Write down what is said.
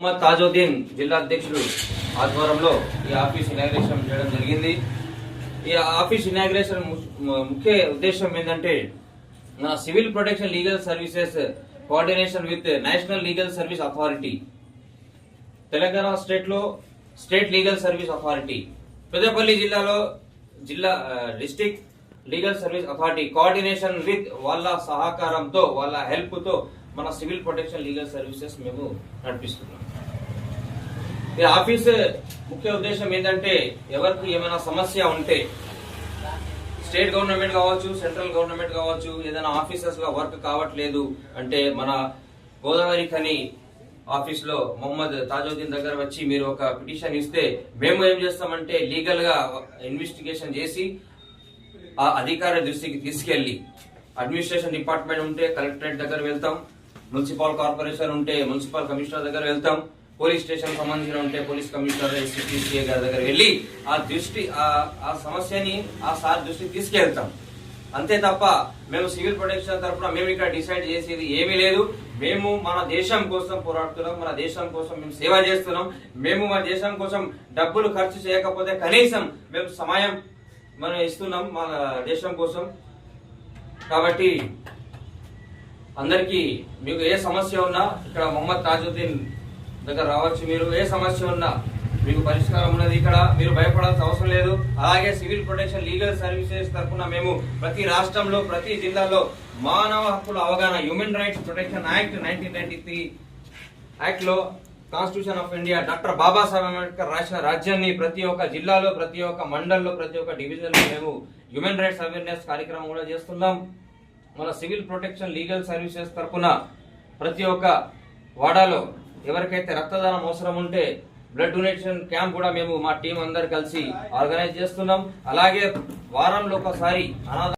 మొహమ్మద్ తాజుద్దీన్ జిల్లా అధ్యక్షుడు ఆధ్వర్యంలో ఈ ఆఫీస్ ఇనాగ్రేషన్ చేయడం జరిగింది. ఈ ఆఫీస్ ఇనాగ్రేషన్ ముఖ్య ఉద్దేశం ఏంటంటే మన civil protection legal services coordination with national legal service authority, Telangana state legal service authority, Peddapalli జిల్లాలో district legal service authority coordination with వాళ్ళ సహకారంతో వాళ్ళ హెల్ప్ తో మన సివిల్ ప్రొటెక్షన్ లీగల్ సర్వీసెస్ మేము నడిపిస్తున్నాం. ఈ ఆఫీస్ ముఖ్య ఉద్దేశం ఏంటంటే ఎవరికి ఏమైనా సమస్య ఉంటే స్టేట్ గవర్నమెంట్ కావచ్చు, సెంట్రల్ గవర్నమెంట్ కావచ్చు, ఏదైనా ఆఫీసర్స్ గా వర్క్ కావట్లేదు అంటే మన గోదావరి ఖని ఆఫీస్ లో మొహమ్మద్ తాజుద్దీన్ దగ్గర వచ్చి మీరు ఒక పిటిషన్ ఇస్తే మేము ఏం చేస్తామంటే లీగల్ గా ఇన్వెస్టిగేషన్ చేసి ఆ అధికార దృష్టికి తీసుకెళ్లి అడ్మినిస్ట్రేషన్ డిపార్ట్మెంట్ ఉంటే కలెక్టరేట్ దగ్గర వెళ్తాం, మున్సిపల్ కార్పొరేషన్ ఉంటే మున్సిపల్ కమిషనర్ దగ్గర వెళ్తాం, పోలీస్ స్టేషన్ సంబంధించిన ఉంటే పోలీస్ కమిషనర్ ఎస్పీసీఏ గారి దగ్గర వెళ్ళి ఆ సమస్యని ఆ సార్ దృష్టికి తీసుకెళ్తాం. అంతే తప్ప మేము సివిల్ ప్రొటెక్షన్ తరఫున మేము ఇక్కడ డిసైడ్ చేసేది ఏమీ లేదు. మేము మన దేశం కోసం పోరాడుతున్నాం, మన దేశం కోసం మేము సేవ చేస్తున్నాం. మేము మన దేశం కోసం డబ్బులు ఖర్చు చేయకపోతే కనీసం మేము సమయం మనం ఇస్తున్నాం మన దేశం కోసం. కాబట్టి అందరికీ మీకు ఏ సమస్య ఉన్నా ఇక్కడ మొహమ్మద్ తాజుద్దీన్ దగ్గర రావచ్చు. మీరు ఏ సమస్య ఉన్నా మీకు పరిష్కారం ఉన్నది. ఇక్కడ మీరు భయపడాల్సిన అవసరం లేదు. అలాగే సివిల్ ప్రొటెక్షన్ లీగల్ సర్వీసెస్ తరఫున మేము ప్రతి రాష్ట్రంలో ప్రతి జిల్లాలో మానవ హక్కుల అవగాహన human rights protection act 1993 act లో constitution of India doctor Babasaheb Ambedkar రాసిన రాజ్యాన్ని ప్రతి ఒక్క జిల్లాలో, ప్రతి ఒక్క మండల్లో, ప్రతి ఒక్క డివిజన్ లో మేము హ్యూమన్ రైట్స్ అవేర్నెస్ కార్యక్రమం కూడా చేస్తున్నాం. మన సివిల్ ప్రొటెక్షన్ లీగల్ సర్వీసెస్ తరఫున ప్రతి ఒక్క వాడాలో ఎవరికైతే రక్తదానం అవసరం ఉంటే బ్లడ్ డొనేషన్ క్యాంప్ కూడా మేము మా టీం అందరు కలిసి ఆర్గనైజ్ చేస్తున్నాం. అలాగే వారంలో ఒకసారి అనాథ